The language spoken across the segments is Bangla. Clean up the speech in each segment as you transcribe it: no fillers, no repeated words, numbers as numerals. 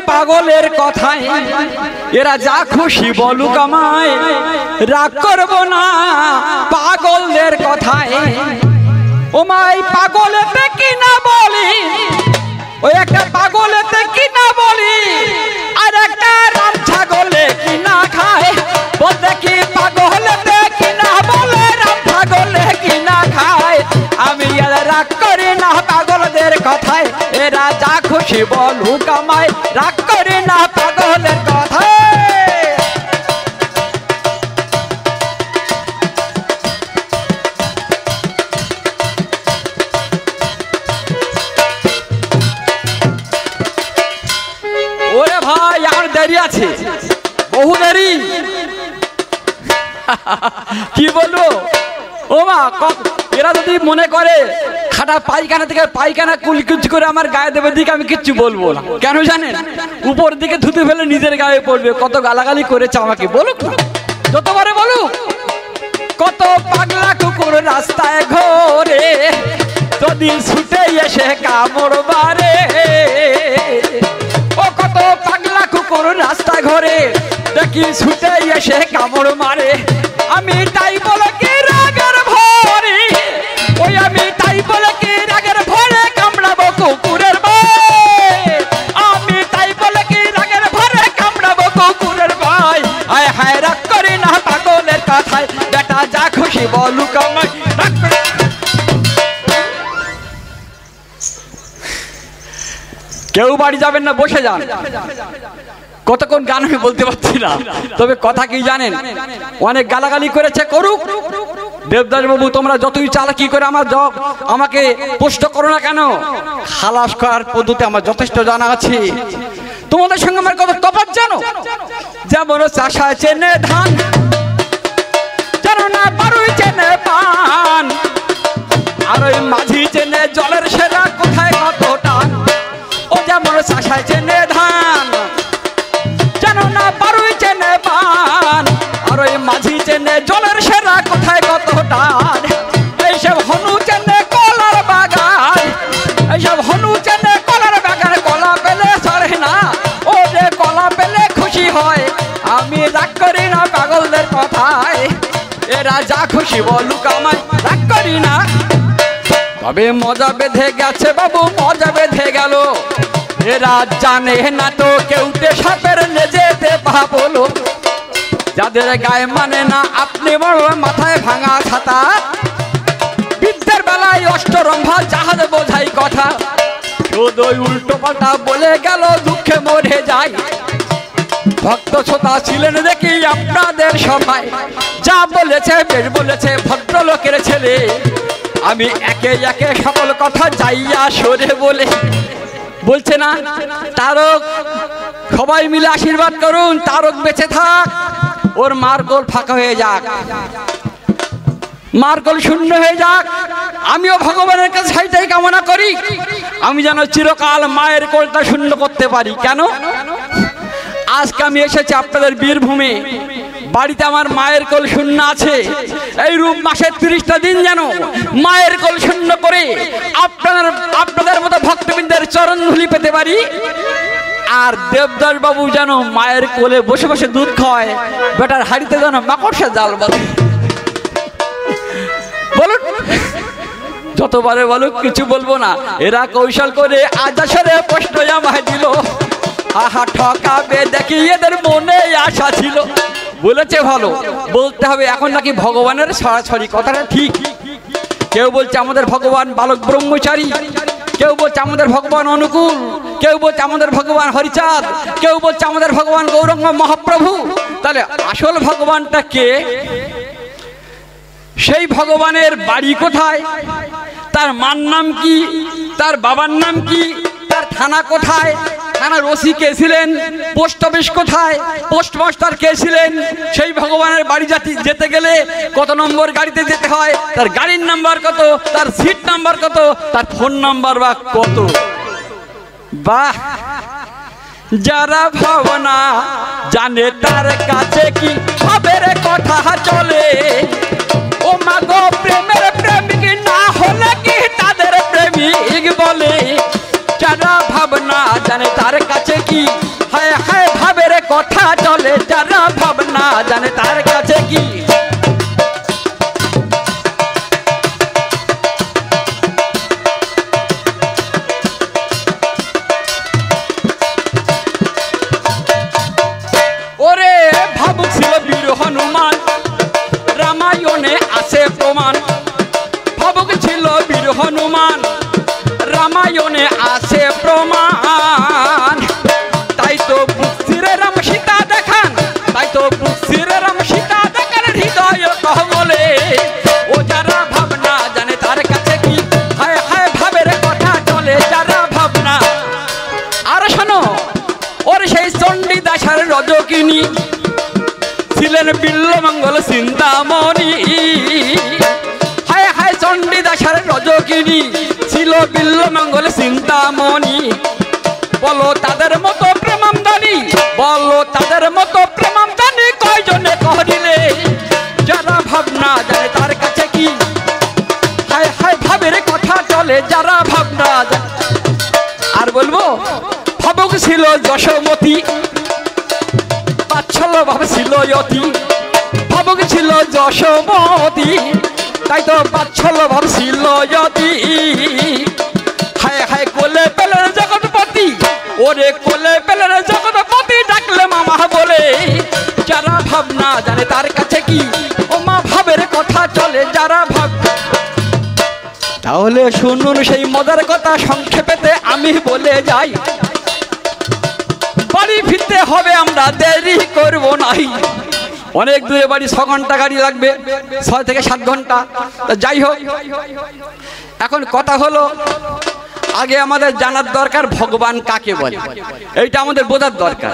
পাগলের কথায়, এরা যা খুশি বলুক আমায়, রাগ করব না পাগলদের কথায়। ও মাই পাগলেতে কি না বলি, ওই একটা পাগলেতে কি না বলি, আর একটা রাম ছাগলে কি না খায়। বলতে কি পাগলেতে কি না বলে, রাম ছাগলে কি না খায়। আমি রাগ করি না পাগলদের কথায়, এরা যা খুশি বলুক আমায়, রাগ করি না পাগলের কথায়। ওরে ভাই আর দেরি আছে, বহু দেরি। কি বলবো ও মা, এরা যদি মনে করে খাটা পায়খানা থেকে পায়খানা কুলকুচ করে আমার গায়ে দেবে দিকে, আমি কিচ্ছু বলবো না। কেন জানেন? উপর দিকে ধুতে ফেলে নিজের গায়ে পড়বে। কত গালাগালি করেছে আমাকে, বলুক না, যতবারে বলুক। কত পাগলা কুকুর রাস্তায় ঘোরে, যদি ছুটে এসে কামড় মারে। ও কত পাগলা কুকুর রাস্তা ঘোরে, দেখি ছুটে এসে কামড় মারে। আমি তাই বলে কি রাগের ভরে, ওই আমি তাই বলে কি রাগের ভরে কামড়াবো কুকুরের ভাই। আমি তাই বলে কি রাগের ভরে কামড়াবো কুকুরের ভাই। আয় হায় রাগ করি না পাগলের কথায়, বেটা যা খুশি বলুক আমায়, রাগ করি। কেউ বাড়ি যাবেন না, বসে যান। কতক্ষণ গান আমি বলতে পারছি না, তবে কথা কি জানেন, অনেক গালাগালি করেছে, করুক। দেবদাস বাবু তোমরা যতই চালাকি করে আমাকে প্রশ্ন করো না কেন, খালাস করার পদ্ধতি আমার যথেষ্ট জানা আছে। তোমাদের সঙ্গে আমার কত তফাৎ জানো? যেমন চাষা চেনে ধান, জানো না বারুই চেনে পান, আর ওই মাঝি চেনে জলের সেরা কোথায় কত টান। ও যেমন চাষা চেনে ধান, জানো না বারুই চেনে পান, আর ওই মাঝি চেনে জলের সেরা কোথায় কত টান। এইসব হনু চেনে কলার বাগান, এইসব হনু চেনে কলার বাগান, কলা পেলে ছাড়ে না, ও যে কলা পেলে খুশি হয়। আমি রাগ করি না পাগলদের কথায়, এরা যা খুশি বলুক আমায়, রাগ করি না। তবে মজা বেঁধে গেছে বাবু, মজা বেঁধে গেল। এরা জানে না তো কেউটে সাপের লেজেতে ভাবলো, যাদের গায়ে মানে না আপনি বড় মাথায় ভাঙা ছাতা। বিদ্যের বেলায় অষ্টরম্ভা জাহাজ বোঝাই কথা, শুধু উল্টো পাল্টা বলে গেল দুঃখে মরে যায়। ভক্ত শ্রোতা ছিলেন দেখি আপনাদের সভায়, যা বলেছে বেশ বলেছে ভদ্রলোকের ছেলে। আমি একে একে সকল কথা যাইয়া সরে বলে, বলছে না তারক, সবাই মিলে আশীর্বাদ করুন, তারক বেঁচে থাক, ওর মার গোল ফাঁকা হয়ে যাক, মার গোল শূন্য হয়ে যাক। আমিও ভগবানের কাছে সেইটাই কামনা করি, আমি যেন চিরকাল মায়ের কোলটা শূন্য করতে পারি। কেন? আজকে আমি এসেছি আপনাদের বীরভূমে, বাড়িতে আমার মায়ের কোল শূন্য আছে। এই রূপ মাসের 30টা দিন যেন মায়ের কোল শূন্য করে আপনাদের মতো ভক্তবৃন্দের চরণ ধুলি পেতে পারি। আর দেবদাস বাবু যেন মায়ের কোলে বসে বসে দুধ খায়, বেটার হাড়িতে যেন মাকড়সা জাল বাঁধে। বলুন, যতবারে বলুক কিছু বলবো না। এরা কৌশল করে আজ আসরে প্রশ্ন আমায় দিল, আহা ঠকাবে দেখি এদের মনে আশা ছিল। বলেছে ভালো, বলতে হবে এখন নাকি ভগবানের সরাসরি কথাটা ঠিক। কেউ বলছে আমাদের ভগবান বালক ব্রহ্মচারী, কেউ বলছে আমাদের ভগবান অনুকূল, কেউ বলছে আমাদের ভগবান হরিচাঁদ, কেউ বলছে আমাদের ভগবান গৌরাঙ্গ মহাপ্রভু। তাহলে আসল ভগবানটা কে? সেই ভগবানের বাড়ি কোথায়, তার মার নাম কি, তার বাবার নাম কি, তার থানা কোথায়, থানার ওসি কে ছিলেন, পোস্ট অফিস কোথায়, পোস্টমাস্টার কে ছিলেন, সেই ভগবানের বাড়ি যেতে গেলে কত নম্বর গাড়িতে যেতে হয়, তার গাড়ির নাম্বার কত, তার সিট নাম্বার কত, তার ফোন নাম্বার বা কত। বাহ, যারা ভাবনা জানে তার কাছে কি ভাবের কথা চলে। ও মা গো, প্রেমের প্রেমিক না হলে কি তাদের প্রেমিক বলে? যারা ভাবনা জানে তার কাছে হায় হায় ভাবের কথা চলে যারা ভাবনা জানে তার কাছে কি ওরে ভাবুক ছিল বীর হনুমান রামায়ণে আছে প্রমাণ ভাবুক ছিল বীর হনুমান রামায়ণে আছে প্রমাণ তাই তো বুঝিরে রাম সীতা দেখান তাই তো বুঝিরে রাম সীতা দেখান হৃদয় কহবলে ও যারা ভাবনা জানে তার কাছে কি হায় হায় ভাবের কথা চলে যারা ভাবনা আর শোনো ওর সেই চণ্ডীদাসের রজকিনী ছিলেন বিল্লমঙ্গল চিন্তামণি হায় হায় চণ্ডীদাসের রজকিনী ছিল বিল্লমঙ্গল চিন্তামণি বলো তাদের মতো প্রেমামদানি বলো তাদের মতো প্রেমামদানি কয়জনে কহিলে যারা ভাবনা জানে তার কাছে কি হায় হায় ভাবের কথা চলে যারা ভাবনা জানে আর বলবো ভাবুক ছিল যশোমতী বাৎসল্য ভাব ছিল যতি ভাবুক ছিল যশোমতী তাই তো বাৎসল্য ভাব ছিল যতি হায় হায় কোলে পেলেন জগৎপতি ওরে কোলে পেলেন জগৎপতি ডাকলে মামা বলে যারা ভাবনা জানে তার কাছে কি ও মা ভাবের কথা চলে যারা ভাব তাহলে শুনুন সেই মজার কথা সংক্ষেপেতে আমি বলে যাই বাড়ি ফিরতে হবে আমরা দেরি করব নাই অনেক দূরে বাড়ি 6 ঘন্টা গাড়ি লাগবে 6 থেকে 7 ঘন্টা যাই হোক এখন কথা হলো আগে আমাদের জানার দরকার ভগবান কাকে বলে এইটা আমাদের বোঝার দরকার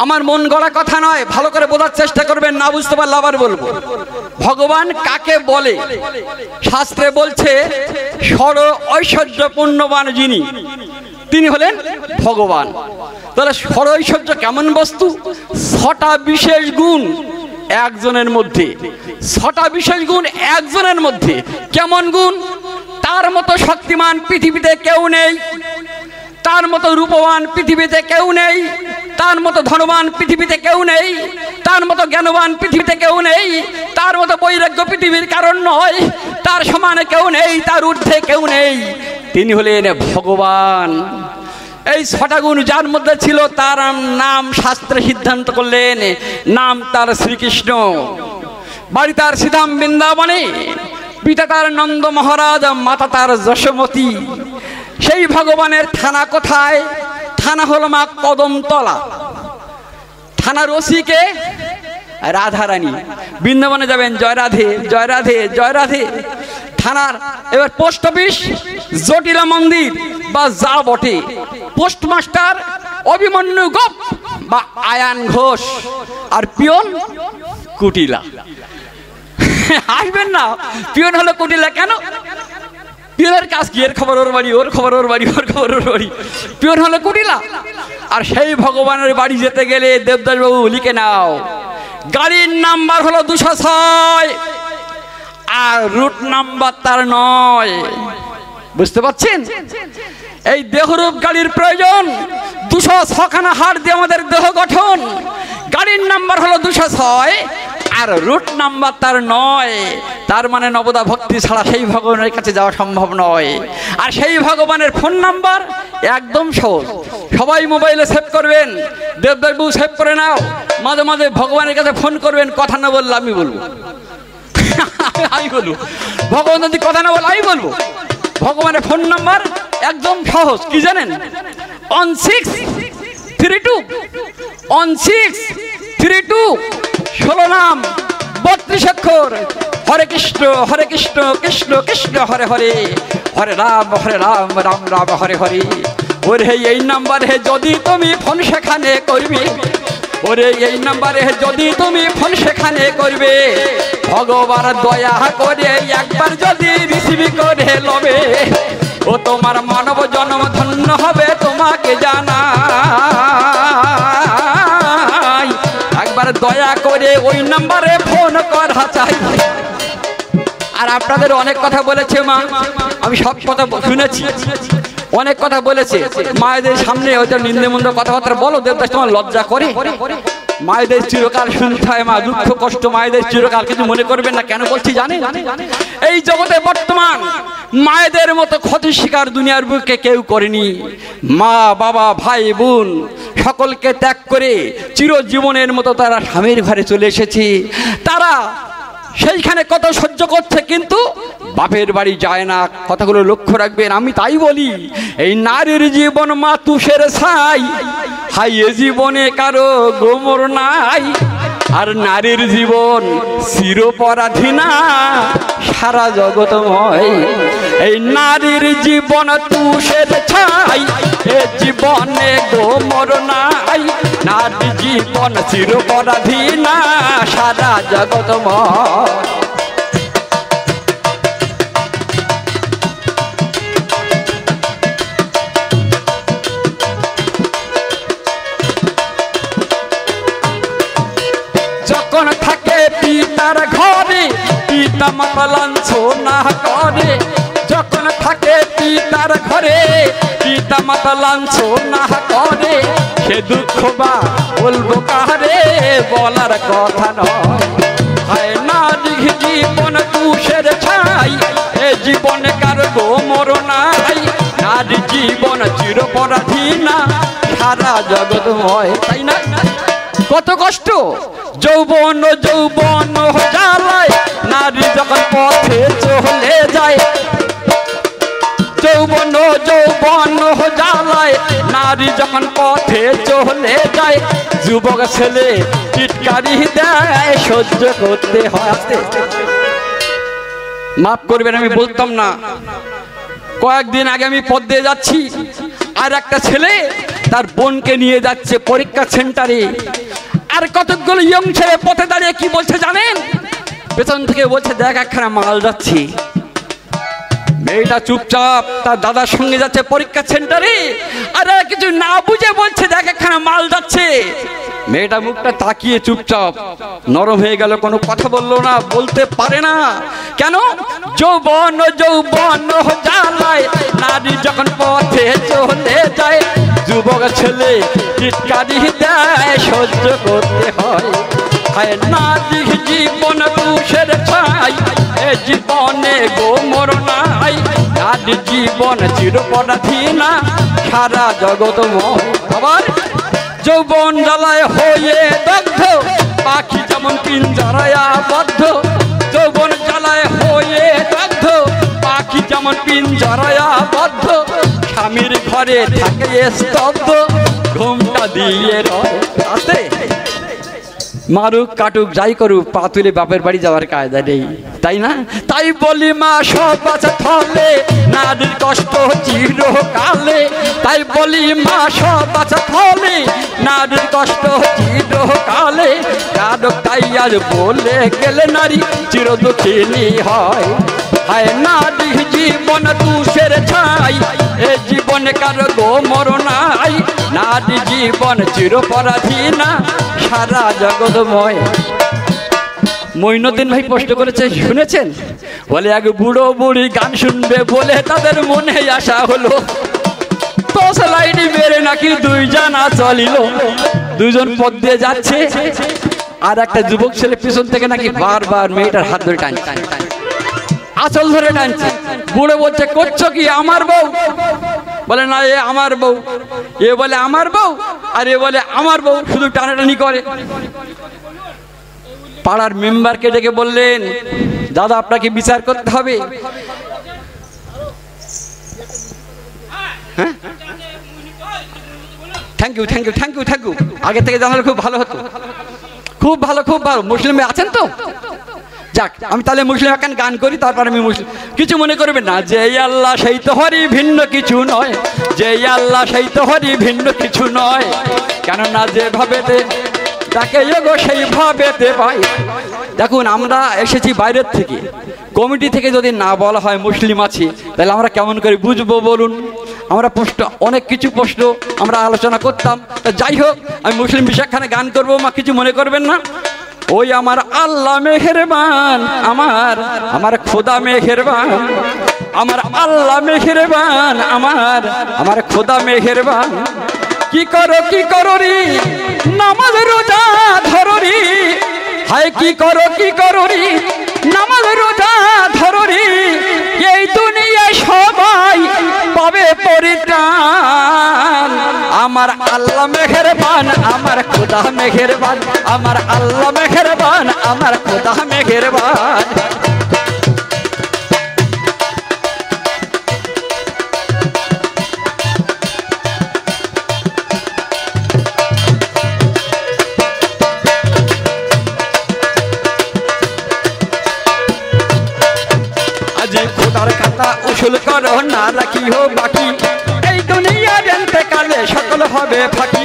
আমার মন গড়া কথা নয় ভালো করে বোঝার চেষ্টা করবেন না বুঝতে পারলে আবার বলবো ভগবান কাকে বলে শাস্ত্রে বলছে সর ঐশ্বর্য পুণ্যবান যিনি তিনি হলেন ভগবান তাহলে সর ঐশ্বর্য কেমন বস্তু 6টা বিশেষ গুণ একজনের মধ্যে 6টা বিশেষ গুণ একজনের মধ্যে কেমন গুণ তার মতো শক্তিমান পৃথিবীতে কেউ নেই তার মতো রূপবান পৃথিবীতে কেউ নেই তার মতো ধনবান পৃথিবীতে কেউ নেই তার মতো জ্ঞানবান পৃথিবীতে কেউ নেই তার মতো বৈরাগ্য পৃথিবীর কারণ নয় তার সমানে কেউ নেই তার ঊর্ধ্বে কেউ নেই তিনি হলেন ভগবান এই 6টা গুণ যার মধ্যে ছিল তার নাম শাস্ত্রে সিদ্ধান্ত করলেন নাম তার শ্রীকৃষ্ণ বাড়ি তার শ্রীধাম বৃন্দাবনে পিতা তার নন্দ মহারাজ মাতা তার যশোমতী সেই ভগবানের থানা কোথায় থানা হলো মা কদমতলা থানার ওসিকে রাধারানী বৃন্দাবনে যাবেন জয় রাধে জয় রাধে জয় রাধে থানার এবার পোস্ট অফিস জটিলা মন্দির বা যা বটে পোস্টমাস্টার অভিমন্যু গোপ বা আয়ান ঘোষ আর পিয়ন কুটিলা আসবেন না পিয়ন হলো কুটিলা কেন পিয়নের কাজ কি এর খবর ওর বাড়ি ওর খবর ওর বাড়ি ওর খবর ওর বাড়ি পিয়ন হলো কুটিলা আর সেই ভগবানের বাড়ি যেতে গেলে দেবদাস বাবু লিখে নাও গাড়ির নাম্বার হলো 206 আর রুট নাম্বার তার 9 বুঝতে পারছেন এই দেহরূপ গাড়ির প্রয়োজন 206 খানা হাড় দিয়ে আমাদের দেহ গঠন গাড়ির নাম্বার হলো 206 আর রুট নাম্বার তার 9 তার মানে নবদা ভক্তি ছাড়া সেই ভগবানের কাছে যাওয়া সম্ভব নয় আর সেই ভগবানের ফোন নাম্বার একদম সহজ সবাই মোবাইলে সেভ করবেন দেবদাসবাবু সেভ করে নাও মাঝে মাঝে ভগবানের কাছে ফোন করবেন কথা না বললে আমি বলবো আমি বলবো ভগবান যদি কথা না বলে আমি বলবো ভগবানের ফোন নাম্বার একদম সহজ কি জানেন 1632 16 নাম 32 অক্ষর হরে কৃষ্ণ কৃষ্ণ কৃষ্ণ হরে হরে হরে রাম রাম রাম হরে হরে ওরে এই নাম্বারে যদি তুমি ফোন সেখানে করবে ওরে এই নাম্বারে যদি তুমি ফোন সেখানে করবে ভগবান দয়া করে একবার যদি রিসিভ করে লবে ও তোমার মানব জন্ম ধন্য হবে তোমাকে জানাই একবার দয়া করে ওই নাম্বারে ফোন করা চাই আর আপনাদের অনেক কথা বলেছে মা আমি সব কথা শুনেছি অনেক কথা বলেছে, মায়েদের সামনে হয়তো নিন্দে-মন্দ কথাবার্তা বলো, দেবদাস তোমার লজ্জা করে? মায়েদের চিরকাল শুনতে হয়, মা দুঃখ কষ্ট মায়েদের চিরকাল, কিছু মনে করবেন না। কেন বলছি জানেন? এই জগতে বর্তমান মায়েদের মতো ক্ষতি শিকার দুনিয়ার বুকে কেউ করেনি। মা বাবা ভাই বোন সকলকে ত্যাগ করে চিরজীবনের মতো তারা স্বামীর ঘরে চলে এসেছে। তারা সেইখানে কত সহ্য করছে, কিন্তু বাপের বাড়ি যায় না। কথাগুলো লক্ষ্য রাখবেন। আমি তাই বলি, এই নারীর জীবন মা তুষের ছাই, হাই এ জীবনে কারো গোমর নাই। আর নারীর জীবন চিরপরাধীনা সারা জগতময়। এই নারীর জীবন তুষের ছাই, এ জীবনে গোমর নাই। নারীর জীবন চিরপরাধীনা সারা জগতময়। যখন থাকে পিতার ঘরে পিতা মাতা লাঞ্ছনা করে, যখন থাকে পিতার ঘরে পিতা মাতা লাঞ্ছনা করে, সে দুঃখ বা বলবো কারে, বলার কথা নয়। হায় নারী জীবন তুষের ছাই, এ জীবনে কার গোমর নাই। নারী জীবন চিরপরাধীনা সারা জগৎময়। তাই না? কত কষ্ট যৌবন যৌবন জ্বালায়, নারী যখন পথে চলে যায়। যৌবন যৌবন জ্বালায়, নারী যখন পথে চলে যায়। যুবক ছেলে টিটকারি দেয়, সহ্য করতে হয়। মাফ করবেন, আমি বলতাম না। কয়েকদিন আগে আমি পথ দিয়ে যাচ্ছি, আর একটা ছেলে তার বোনকে নিয়ে যাচ্ছে পরীক্ষা সেন্টারে। আর কতগুলো ইয়ং ছেলে পথে দাঁড়িয়ে কি বলছে জানেন? পেছন থেকে বলছে, দেখ একখানা মাল যাচ্ছি। মেয়েটা চুপচাপ তার দাদার সঙ্গে যাচ্ছে পরীক্ষা সেন্টারে, আর কিছু না বুঝে বলছে, দেখ একখানা মাল যাচ্ছে। মেয়েটা মুখটা তাকিয়ে চুপচাপ নরম হয়ে গেল, কোনো কথা বললো না, বলতে পারে না। কেন? যৌবন যৌবন জ্বালায়, নারী যখন পথে চলে যায়। যুবক ছেলে টিটকারি দেয়, সহ্য করতে হয়। হায় নারী জীবন তুষের ছাই, এ জীবনে গোমর নাই। নারী জীবন চিরপরাধীনা সারা জগৎময়। আবার যৌবন জ্বালায় হয়ে দগ্ধ, পাখি যেমন পিঞ্জরায় আবদ্ধ। যৌবন জ্বালায় হয়ে দগ্ধ, পাখি যেমন পিঞ্জরায় আবদ্ধ। স্বামীর ঘরে থাকে স্তব্ধ, ঘুমটা দিয়ে রাতে। মারুক কাটুক যাই করুক, পা তুলে বাপের বাড়ি যাওয়ার কায়দা নেই। তাই না? তাই বলি মা সব আছে থলে, নারীর কষ্ট চিরকালে। তাই বলি মা সব আছে থলে, নারীর কষ্ট চিরকালে। কারক তাই আর বলে গেলে নারী চির দুঃখিনী হয়। হায় নারী জীবন তুষের ছাই, এ জীবনে কার গোমর নাই। নারী জীবন চিরপরাধীনা সারা জগৎময়। মঈনুদ্দিন ভাই প্রশ্ন করেছে, শুনেছেন? বলে, এক বুড়ো বুড়ি গান শুনবে বলে তাদের মনে আসা হলো। তো লাইটি মেরে নাকি দুই জানা চলিল। দুজন পথ দিয়ে যাচ্ছে, আর একটা যুবক ছেলে পিছন থেকে নাকি বারবার মেয়েটার হাত ধরে টানছে, আঁচল ধরে টানছে। বুড়ো বলছে, করছো কি? আমার বউ। বলে, না এ আমার বউ। এ বলে আমার বউ, আর এ বলে আমার বউ, শুধু টানাটানি করে। পাড়ার মেম্বারকে ডেকে বললেন, দাদা আপনাকে বিচার করতে হবে। হ্যাঁ, thank you thank you thank you thank you. আগে থেকে জানালে খুব ভালো হতো। খুব ভালো খুব ভালো। মুসলিম আছেন তো? যাক, আমি তাহলে মুসলিম এখন গান করি, তারপর আমি মুসলিম। কিছু মনে করবেন না। যে আল্লাহ সেই তো হরি, ভিন্ন কিছু নয়। যে আল্লাহ সেই তো হরি, ভিন্ন কিছু নয়। কেননা যেভাবে তাকে এগো সেইভাবে পাই। দেখুন, আমরা এসেছি বাইরের থেকে, কমিটি থেকে যদি না বলা হয় মুসলিম আছি, তাহলে আমরা কেমন করে বুঝবো বলুন? আমরা প্রশ্ন, অনেক কিছু প্রশ্ন আমরা আলোচনা করতাম। যাই হোক, আমি মুসলিম বিষয়খানে গান করবো, মা কিছু মনে করবেন না। ওই আমার আল্লাহ মেহেরবান, আমার খোদা মেহেরবান, আমার আল্লাহ মেহেরবান, আমার খোদা মেহেরবান। কি করো রে নামাজ রোজা ধরো রে, হায় কি করো রে নামাজ রোজা ধরো রে, এই দুনিয়ায় সবাই পাবে পরিত্রাণ। আমার আল্লাহ মেহেরবান, আমার খোদা মেহেরবান, আমার আল্লাহ মেহেরবান, আমার খোদা মেহেরবান। খোদার খাতা উসুল করো না রাখিও বাকি, এই দুনিয়া জানতে কালে সকল হবে ফাঁকি।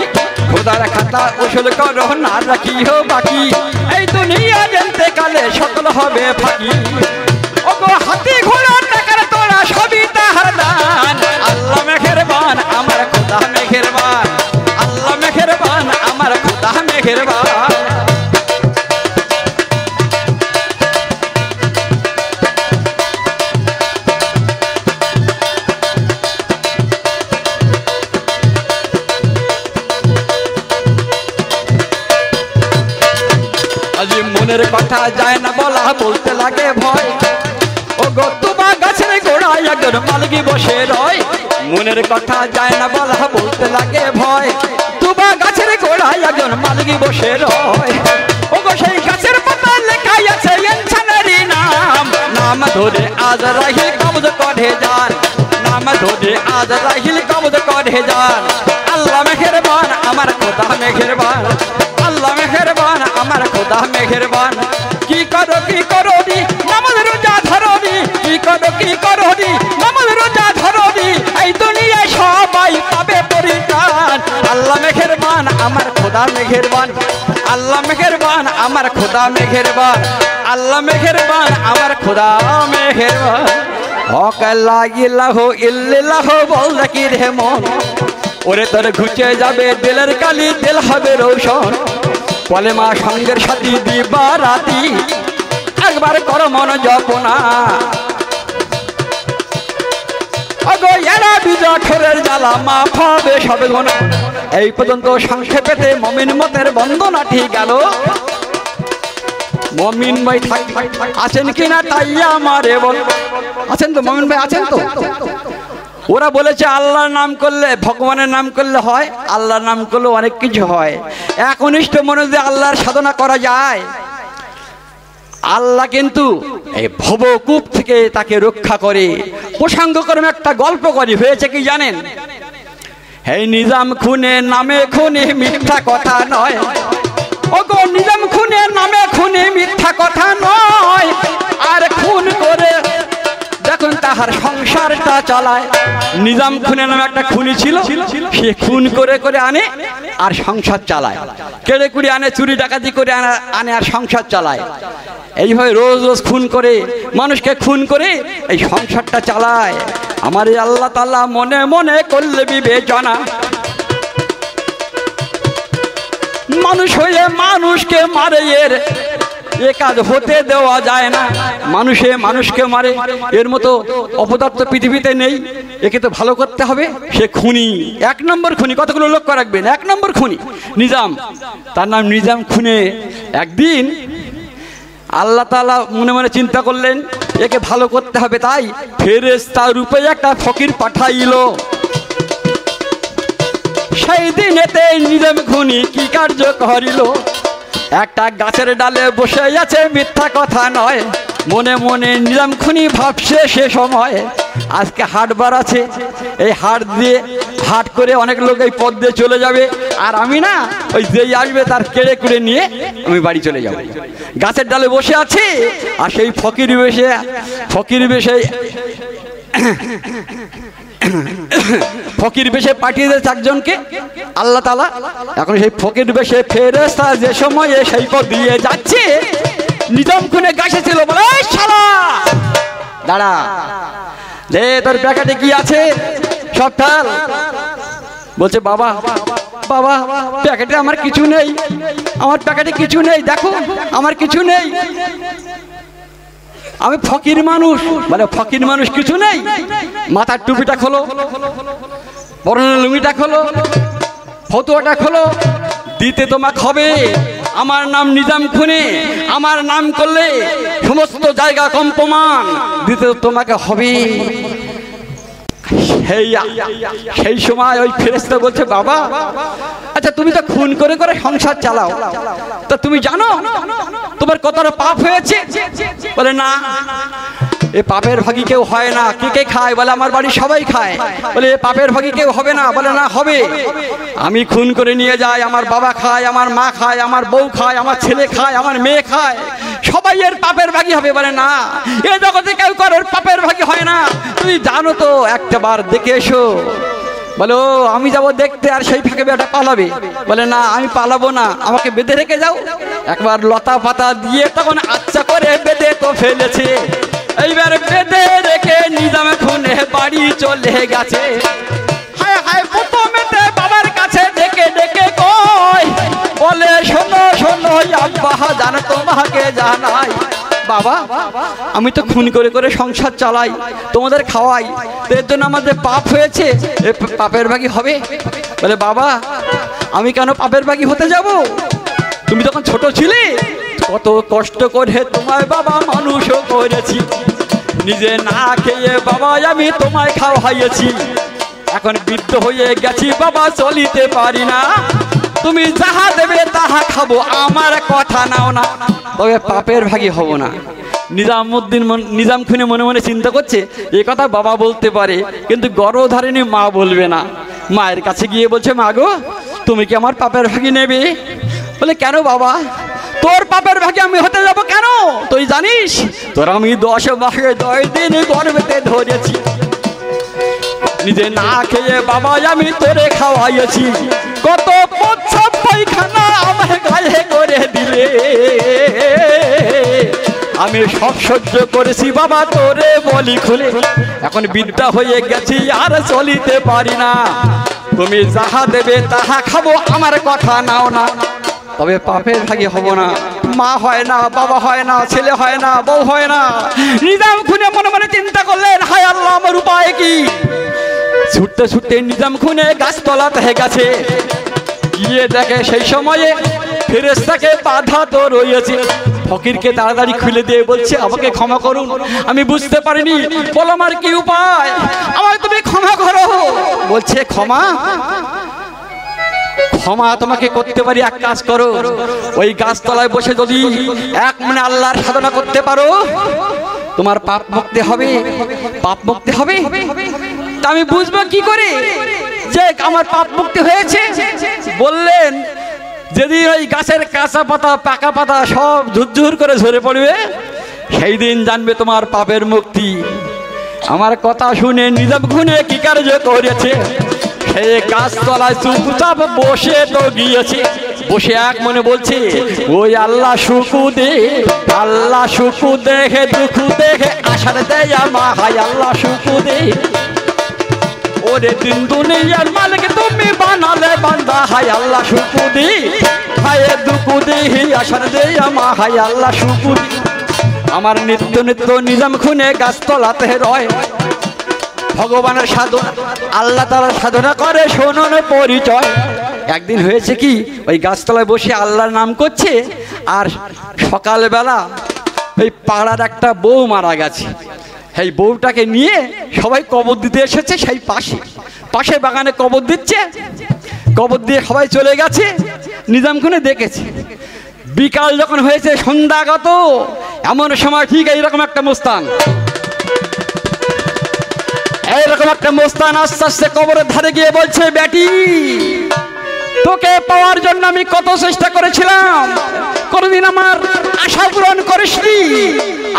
খোদার খাতা উসুল করো না রাখিও বাকি, এই দুনিয়া জানতে কালে সকল হবে ফাঁকি। ওগো হাতি ঘোড়া টাকার তোরা সবই তাহার দান। আল্লাহ মেহেরবান, আমার খোদা মেহেরবান, আল্লাহ মেহেরবান, আমার খোদা মেহেরবান। মনের কথা যায় না বলা, বলতে লাগে ভয়। ও গো তুবা গাছের গোড়ায় একজন মালগি বসে রয়। মনের কথা যায় না বলা, বলতে লাগে ভয়। তুবা গাছের গোড়ায় একজন মালগি বসে রয়। ও গো সেই গাছের পাতা লেখাই আছে ইনসানেরই নাম। নাম ধরে আজরাইল কবজ করে যান, নাম ধরে আজরাইল কবজ করে যান। আল্লাহ মেহেরবান, আমার খোদা মেহেরবান, আল্লাহ মেহেরবান, আমার খোদা মেহেরবান। কি করো রে নামাজ রোজা ধরো রে, কি করো রে নামাজ রোজা ধরো রে, এই দুনিয়ায় সবাই পাবে পরিত্রাণ। আল্লাহ মেহেরবান, আমার খোদা মেহেরবান, আল্লাহ মেহেরবান, আমার খোদা মেহেরবান, আল্লাহ মেহেরবান, আমার খোদা মেহেরবান। হক লা ইলাহা ইল্লাল্লাহ বল কি রে মন, ওরে তোর ঘুচে যাবে দিলের কালি, দিল হবে রোশন। কলেমা সঙ্গের সাথী দিবা রাতি, একবার কর মন জপনা। অগো এরা বিজঠরের জ্বালা মাফ হবে সবে গোনা। এই পর্যন্ত সংক্ষেপেতে মমিন মতের বন্দনাটি গেল। মমিন ভাই আছেন কিনা তাই আমারে বল। আছেন তো মমিন ভাই, আছেন তো? ওরা বলেছে আল্লাহর নাম করলে, ভগবানের নাম করলে হয়, আল্লাহর নাম করলে অনেক কিছু হয়। একনিষ্ঠ মনে যদি আল্লাহর সাধনা করা যায়, আল্লাহ কিন্তু এই ভবকূপ থেকে তাকে রক্ষা করে। প্রসঙ্গক্রমে একটা গল্প করি, হয়েছে কি জানেন? এই নিজাম খুনে নামে খুনে মিথ্যা কথা নয়। ওগো নিজাম খুনে নামে খুনে মিথ্যা কথা নয়। আর খুন করে দেখুন তাহার সংসারটা চালায়। নিজাম খুনে নামে একটা খুনি ছিল, সে খুন করে করে আনে আর সংসার চালায়। কেড়ে কুড়ে আনে, চুরি ডাকাতি করে আনে আর সংসার চালায়। এইভাবে রোজ রোজ খুন করে, মানুষকে খুন করে এই সংসারটা চালায়। আমার এই আল্লাহ তাআলা মনে মনে করলে বিবেচনা, মানুষ হয়ে মানুষকে মারে, এ কাজ হতে দেওয়া যায় না। মানুষে মানুষকে মারে, এর মতো অপদার্থ পৃথিবীতে নেই। একে তো ভালো করতে হবে। সে খুনি, এক নম্বর খুনি। কতগুলো লক্ষ্য রাখবেন, এক নম্বর খুনি নিজাম, তার নাম নিজাম খুনে। একদিন আল্লাহ তাআলা মনে মনে চিন্তা করলেন একে ভালো করতে হবে, তাই ফেরেশতা রূপে একটা ফকির পাঠাইল। সেই দিনেতে নিজাম খুনি কি কার্য করিল? একটা গাছের ডালে বসে আছে, মিথ্যা কথা নয়। মনে মনে নিজাম খুনি ভাবছে সে সময় আজকে হাটবার আছে, এই হাট দিয়ে হাট করে অনেক লোক এই পথ দিয়ে চলে যাবে, আর আমি না ওই যেই আসবে তার কেড়ে কুড়ে নিয়ে আমি বাড়ি চলে যাব। গাছের ডালে বসে আছে আর সেই ফকির বেশে পাঠিয়ে দিয়েছে একজনকে আল্লাহ তাআলা। এখন সেই ফকির বেশে ফেরেশতা যে সময়ে সেই পথ দিয়ে যাচ্ছে, নিজাম খুনে গাছে ছিল, বলে শালা দাঁড়া, যে তোর প্যাকেটে কি আছে সব ফেল। বলছে বাবা বাবা প্যাকেটে আমার কিছু নেই, আমার প্যাকেটে কিছু নেই, দেখো আমার কিছু নেই, আমি ফকির মানুষ। বলে ফকির মানুষ কিছু নেই? মাথার টুপিটা খোলো, পরনের লুঙ্গিটা খোলো, ফতুয়াটা খোলো, দিতে তোমাকে হবে। আমার নাম নিজাম খুনে, আমার নাম করলে সমস্ত জায়গা কম্পমান, দিতে তোমাকে হবে। সেই সময় ওই ফেরেশতা বলছে বাবা আচ্ছা তুমি তো খুন করে করে সংসার চালাও, তা তুমি জানো তোমার কতটা পাপ হয়েছে? বলে না, এ পাপের ভাগী কেউ হয় না। কে কে খায়? বলে আমার বাড়ি সবাই খায়। বলে এ পাপের ভাগী কেউ হবে না? বলে না হবে। আমি খুন করে নিয়ে যাই, আমার বাবা খায়, আমার মা খায়, আমার বউ খায়, আমার ছেলে খায়, আমার মেয়ে খায়, সবাই এর পাপের ভাগী হবে। বলে না, এ জগতে কেউ কারোর পাপের ভাগী হয় না। তুমি জানো তো, একটা বার দেখে এসো। বলো আমি যাবো দেখতে, আর সেই ফাঁকে বেটা পালাবে। বলে না আমি পালাবো না, আমাকে বেঁধে রেখে যাও। একবার লতা পাতা দিয়ে তখন আচ্ছা করে বেঁধে তো ফেলেছে। এইবার বেঁধে রেখে নিজাম খুনে বাড়ি চলে গেছে। হায় হায় প্রথমেতে বাবার কাছে ডেকে ডেকে কয়, বলে শোনো শোনো আব্বা জান তোমাকে জানাই, বাবা আমি তো খুন করে করে সংসার চালাই, তোমাদের খাওয়াই, এর জন্য আমাদের পাপ হয়েছে, পাপের ভাগী হবে। বলে বাবা আমি কেন পাপের ভাগী হতে যাব? তুমি তখন ছোট ছিলে, কত কষ্ট করে তোমায় বাবা মানুষও করেছি, নিজে না খেয়ে বাবা আমি তোমায় খাওয়াইয়েছি। এখন বৃদ্ধ হয়ে গেছি বাবা, চলিতে পারি না, তুমি যাহা দেবে তাহা খাবো, আমার কথা নাও না, তবে পাপের ভাগী হব না। নিজাম খুনে মনে মনে চিন্তা করছে, এ কথা বাবা বলতে পারে কিন্তু গর্ভধারিণী মা বলবে না। মায়ের কাছে গিয়ে বলছে, মা গো তুমি কি আমার পাপের ভাগী নেবে? বলে কেন বাবা, তোর পাপের ভাগী আমি হতে যাব কেন? তুই জানিস তোর আমি 10 মাসে 10 দিন গর্ভেতে ধরেছি, নিজে না খেয়ে বাবা আমি তোরে খাওয়াইছি, কত প্রস্রাব পায়খানা আমার গায়ে করে দিলে, আমি সব সহ্য করেছি বাবা তোরে বলি খুলে, এখন বিদ্যা হয়ে গেছি আর চলিতে পারি না, তুমি যাহা দেবে তাহা খাবো, আমার কথা নাও না, তবে পাপের ভাগী হব না। মা হয় না, বাবা হয় না, ছেলে হয় না, বউ হয় না। নিজাম খুনে মনে মনে চিন্তা করলেন, হায় আল্লাহ আমার উপায় কি? ছুটতে ছুটতে নিজাম খুনে গাছতলাতে গেছে, গিয়ে দেখে সেই সময়ে ফেরেশতাকে বাধা তো রয়েছে। ফকিরকে তাড়াতাড়ি খুলে দিয়ে বলছে, আমাকে ক্ষমা করুন, আমি বুঝতে পারিনি, বলো আমার কি উপায়, আমাকে তুমি ক্ষমা করো। বলছে ক্ষমা ক্ষমা তোমাকে করতে পারি, এক কাজ করো, ওই গাছতলায় বসে যদি এক মনে আল্লাহর সাধনা করতে পারো, তোমার পাপ মুক্তি হবে, পাপ মুক্তি হবে। তা আমি বুঝবো কি করে যে আমার পাপ মুক্তি হয়েছে? বললেন, যেদিন ওই গাছের কাঁচা পাতা পাকা পাতা সব ঝুরঝুর করে ঝরে পড়বে, সেই দিন জানবে তোমার পাপের মুক্তি। আমার কথা শুনে নিজাম খুনে কি কার্য করেছে, সেই গাছতলায় চুপচাপ বসে তো গিয়েছে, বসে এক মনে বলছে, ওই আল্লাহ সুকু দে, আল্লাহ সুকু দেখে দুঃখ দেখে আশার দেয় মা, হাই আল্লাহ সুকু দে, ওরে দিন দুনিয়ার মালিক তুমি বানালে বান্দা, হাই আল্লাহ সুকু দে, হায় দুঃখ দেহি আশার দেয় মা, হাই আল্লাহ সুকু দে। আমার নিত্য নিত্য নিজাম খুনে গাছতলাতে রয়, ভগবানের সাধনা আল্লাহ তাআলার সাধনা করে, শোনন পরিচয়। একদিন হয়েছে কি, ওই গাছতলায় বসে আল্লাহর নাম করছে, আর সকালবেলা ওই পাড়ার একটা বউ মারা গেছে, সেই বউটাকে নিয়ে সবাই কবর দিতে এসেছে, সেই পাশে বাগানে কবর দিচ্ছে, কবর দিয়ে সবাই চলে গেছে। নিজাম খুনে দেখেছে, বিকাল যখন হয়েছে সন্ধ্যাগত, এমন সময় ঠিক এইরকম একটা মুস্তান, এইরকম একটা মুস্তান আস্তে আস্তে কবরের ধারে গিয়ে বলছে, বেটি তোকে পাওয়ার জন্য আমি কত চেষ্টা করেছিলাম, কোনদিন আমার আশা পূরণ করিসনি,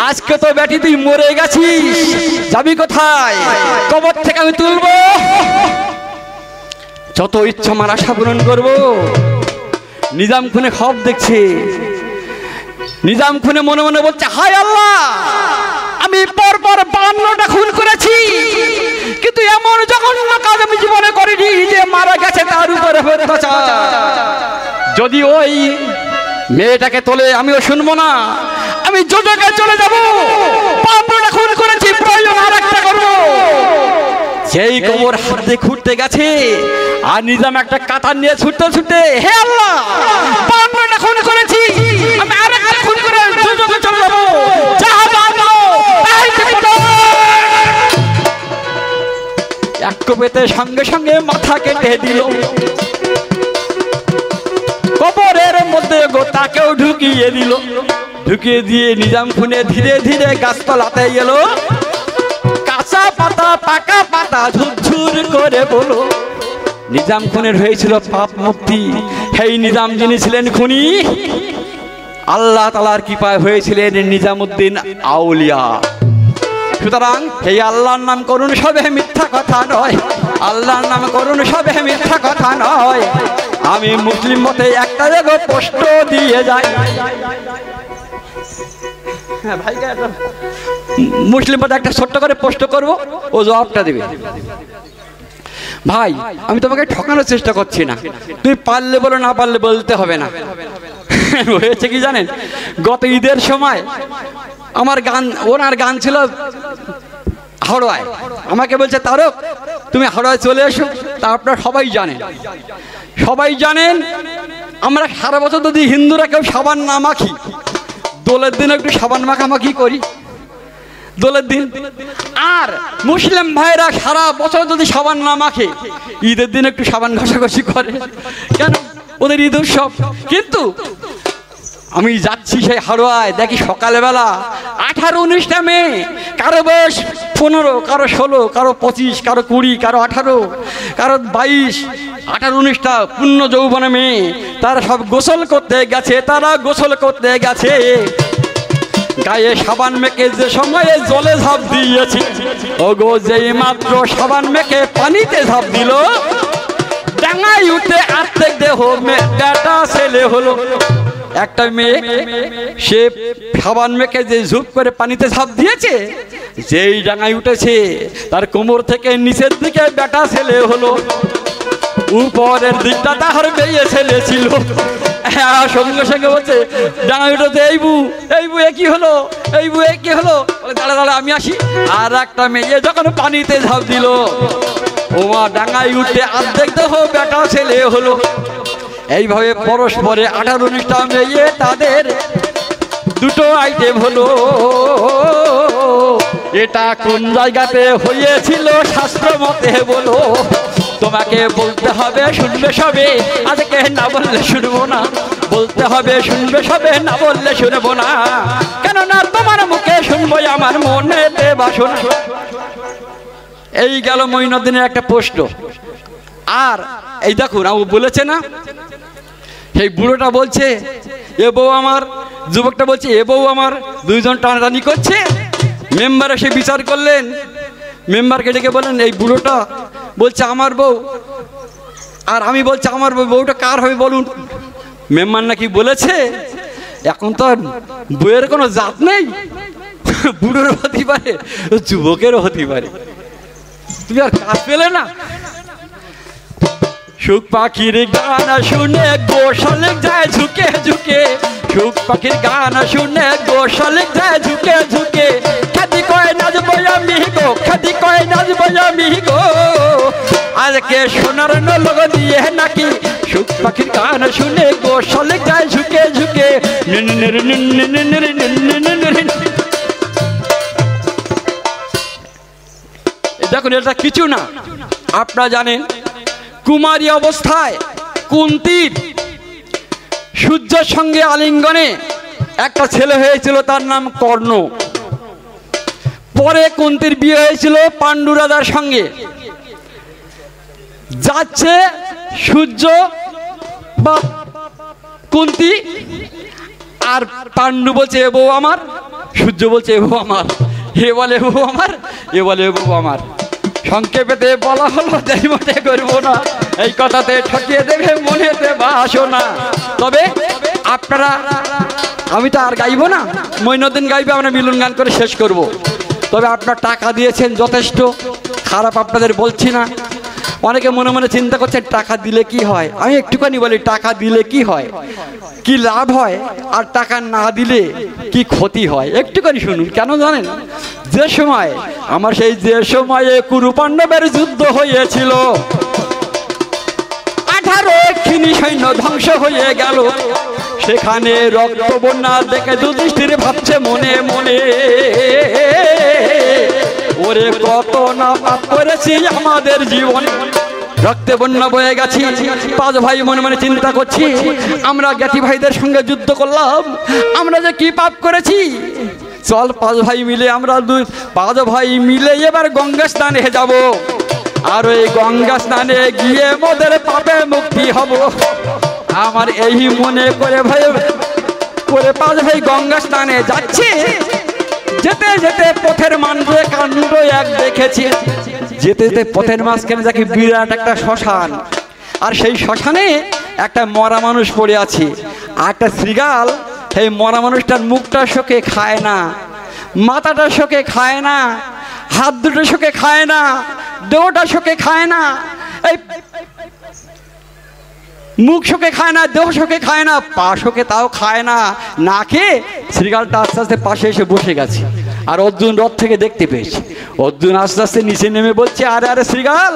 আজকে তো বেটি তুই মরে গেছিস, যাবি কোথায়? কবর থেকে আমি তুলবো, যত ইচ্ছা আমার আশা পূরণ করবো। নিজাম খুনে খব দেখছে, নিজাম খুনে মনে মনে বলছে, হায় আল্লাহ আমি পরপর 52টা খুন করেছি, কিন্তু এমন জঘন্য কাজ আমি জীবনে করিনি যে মারা গেছে তার উপরে অত্যাচার। যদি ওই মেয়েটাকে তোলে আমিও শুনবো না, আমি যোজকে চলে যাব, পাপটা খুন করেছি, প্রয়োজন আর একটা করবো। সেই কবর হাতে খুঁড়তে গেছে আর নিজাম একটা কাতার নিয়ে ছুটতে ছুটতে, হে আল্লাহ, পাপটা খুন করেছি, আমি আর একটা খুন করে যোজকে চলে যাব। এক কোপেতে সঙ্গে সঙ্গে মাথা কেটে দিল, কবরের মধ্যে গোতাকেও ঢুকিয়ে দিল। ঢুকিয়ে দিয়ে নিজাম খুনে ধীরে ধীরে গাছতলাতে গেল। কাঁচা পাতা পাকা পাতা ঝুরঝুর করে বলো, নিজাম খুনের হয়েছিল পাপ মুক্তি। সেই নিজাম যিনি ছিলেন খুনি, আল্লাহ তাআলার কৃপায় হয়েছিলেন নিজামউদ্দিন আউলিয়া। সুতরাং এই আল্লাহর নাম করুন সবে মিথ্যা কথা নয়, আল্লাহর নাম করুন সবে মিথ্যা কথা নয়। আমি মুসলিম মতে একটা জায়গা প্রশ্ন দিয়ে যাই, মুসলিম মতে একটা ছোট্ট করে প্রশ্ন করবো, ও জবাবটা দেবে। ভাই আমি তোমাকে ঠকানোর চেষ্টা করছি না, তুমি পারলে বলো, না পারলে বলতে হবে না। হয়েছে কি জানেন, গত ঈদের সময় আমার গান, ওনার গান ছিল হাওড়ায়, আমাকে বলছে তারক তুমি হাওড়ায় চলে এসো। তা আপনারা সবাই জানেন আমরা সারা বছর যদি হিন্দুরা কেউ সাবান না মাখি, দোলের দিন একটু সাবান মাখামাখি করি, দোলের দিন। আর মুসলিম ভাইরা সারা বছর যদি সাবান না মাখে, ঈদের দিন একটু সাবান ঘষাঘষি করে। কেন? ওদের ঈদ উৎসব। কিন্তু আমি যাচ্ছি সেই হাওড়ায়, দেখি সকালবেলা 18-19টা মেয়ে, কারো বয়স 15, কারো 16, কারো 25, কারো 20, কারো 18, কারো 22, 18-19টা পূর্ণ যৌবনে মেয়ে, তারা সব গোসল করতে গেছে। গায়ে সাবান মেখে যে সময়ে জলে ঝাঁপ দিয়েছি, ওগো যেই মাত্র সাবান মেখে পানিতে ঝাঁপ দিল, ডাঙায় উঠে আর্ধেক দেহ বেটা ছেলে হলো। একটা মেয়ে সে সাবান মেখে যে ঝুপ করে পানিতে ঝাঁপ দিয়েছে, যেই ডাঙায় উঠেছে তার কোমর থেকে নিচের দিকে বেটা ছেলে হলো, উপরের দিকটা তাহার মেয়ে ছেলে ছিল। সঙ্গে সঙ্গে বলছে ডাঙায় উঠেছে, এই বু এ কি হলো, দাঁড়া আমি আসি। আর একটা মেয়ে যখন পানিতে ঝাঁপ দিল, ওমা ডাঙায় উঠে অর্ধেক দেহ বেটা ছেলে হলো। এইভাবে পরস্পরে 18-19টা মেয়ে, তাদের দুটো আইটেম হলো। এটা কোন জায়গাতে হয়েছিল শাস্ত্র মতে বলো, তোমাকে বলতে হবে শুনবে সবে, আজকে না বললে শুনবো না, বলতে হবে শুনবে সবে, না বললে শুনবো না, কেননা তোমার মুখে শুনবো আমার মনেতে বাসনা। এই গেল মঈনুদ্দিনের একটা প্রশ্ন। আর এই দেখুন ও বলেছে না, সেই বুড়োটা বলছে এ বউ আমার, যুবকটা বলছে এ বউ আমার, দুইজন টানাটানি করছে। মেম্বার এসে বিচার করলেন, মেম্বারকে ডেকে বললেন এই বুড়োটা বলছে আমার বউ, আর আমি বলছি আমার বউ, বউটা কার হবে বলুন। মেম্বার নাকি বলেছে এখন তো আর বউয়ের কোনো জাত নেই, বুড়োর হতে পারে, যুবকেরও হতে পারে। তুমি আর কাজ পেলে না। সুখ পাখির গান শুনে গোশালে যায় ঝুঁকে ঝুঁকে, সুখ পাখির গান শুনে গোশালে যায় ঝুঁকে ঝুঁকে, খাদি কয় নাচবো আমি গো, খাদি কয় নাচবো আমি গো, আজকে সোনার নলগ দিয়ে নাকি সুখ পাখির গান শুনে গোশালে যায় ঝুঁকে ঝুঁকে। দেখুন এটা কিছু না, আপনারা জানেন কুমারী অবস্থায় কুন্তির সূর্যের সঙ্গে আলিঙ্গনে একটা ছেলে হয়েছিল, তার নাম কর্ণ। পরে কুন্তির বিয়ে হয়েছিল পাণ্ডু রাজার সঙ্গে। যাচ্ছে সূর্য বা কুন্তি, আর পাণ্ডু বলছে এ বউ আমার, সূর্য বলছে এ বউ আমার, এ বলে বউ আমার, এ বলে বউ আমার। সংক্ষেপেতে বলা হলো দেরি মতে করবো না, এই কথাতে ঠকিয়ে দেবে মনেতে বাসনা। তবে আপনারা, আমি তো আর গাইবো না, মঈনুদ্দিন গাইবে, আমরা মিলন গান করে শেষ করব। তবে আপনার টাকা দিয়েছেন যথেষ্ট, খারাপ আপনাদের বলছি না। অনেকে মনে মনে চিন্তা করছে টাকা দিলে কি হয়। আমি একটুখানি বলি, টাকা দিলে কি হয়, কি লাভ হয়, আর টাকা না দিলে কি ক্ষতি হয়, একটুখানি শুনুন। কেন জানেন? যে সময় আমার সেই যে সময়ে কুরু পাণ্ডবের যুদ্ধ হয়েছিল, 18 খিনি সৈন্য ধ্বংস হয়ে গেল, সেখানে রক্ত বন্যা দেখে যুধিষ্ঠির ভাবছে মনে মনে, ওরে কত না পাপ করেছি আমাদের জীবনে, রক্তে বন্যা বয়ে গেছি। 5 ভাই মনে মনে চিন্তা করছি, আমরা জ্ঞাতি ভাইদের সঙ্গে যুদ্ধ করলাম, আমরা যে কি পাপ করেছি। চল 5 ভাই মিলে, আমরা 5 ভাই মিলে এবার গঙ্গা স্নানে যাব, আর ওই গঙ্গা স্নানে গিয়ে মোদের পাপে মুক্তি হব। আমার এই মনে করে ভাই করে 5 ভাই গঙ্গা স্নানে যাচ্ছে। যেতে যেতে পথের মাঝে কাণ্ড এক দেখেছি, যেতে যেতে পথের মাঝখানে দেখি বিরাট একটা শ্মশান, আর সেই শ্মশানে একটা মরা মানুষ পড়ে আছে, আর একটা শৃগাল সেই মরা মানুষটার মুখটা শোকে খায় না, মাথাটা শোকে খায় না, হাত দুটো শোকে খায় না, দেহটা শোকে খায় না, এই মুখ শোকে খায় না, দেহ শোকে খায় না, পা শোকে তাও খায় না। না খেয়ে শৃগালটা আস্তে আস্তে পাশে এসে বসে গেছে, আর অর্জুন রথ থেকে দেখতে পেয়েছে। অর্জুন আস্তে আস্তে নিচে নেমে বলছে, আরে আরে শৃগাল,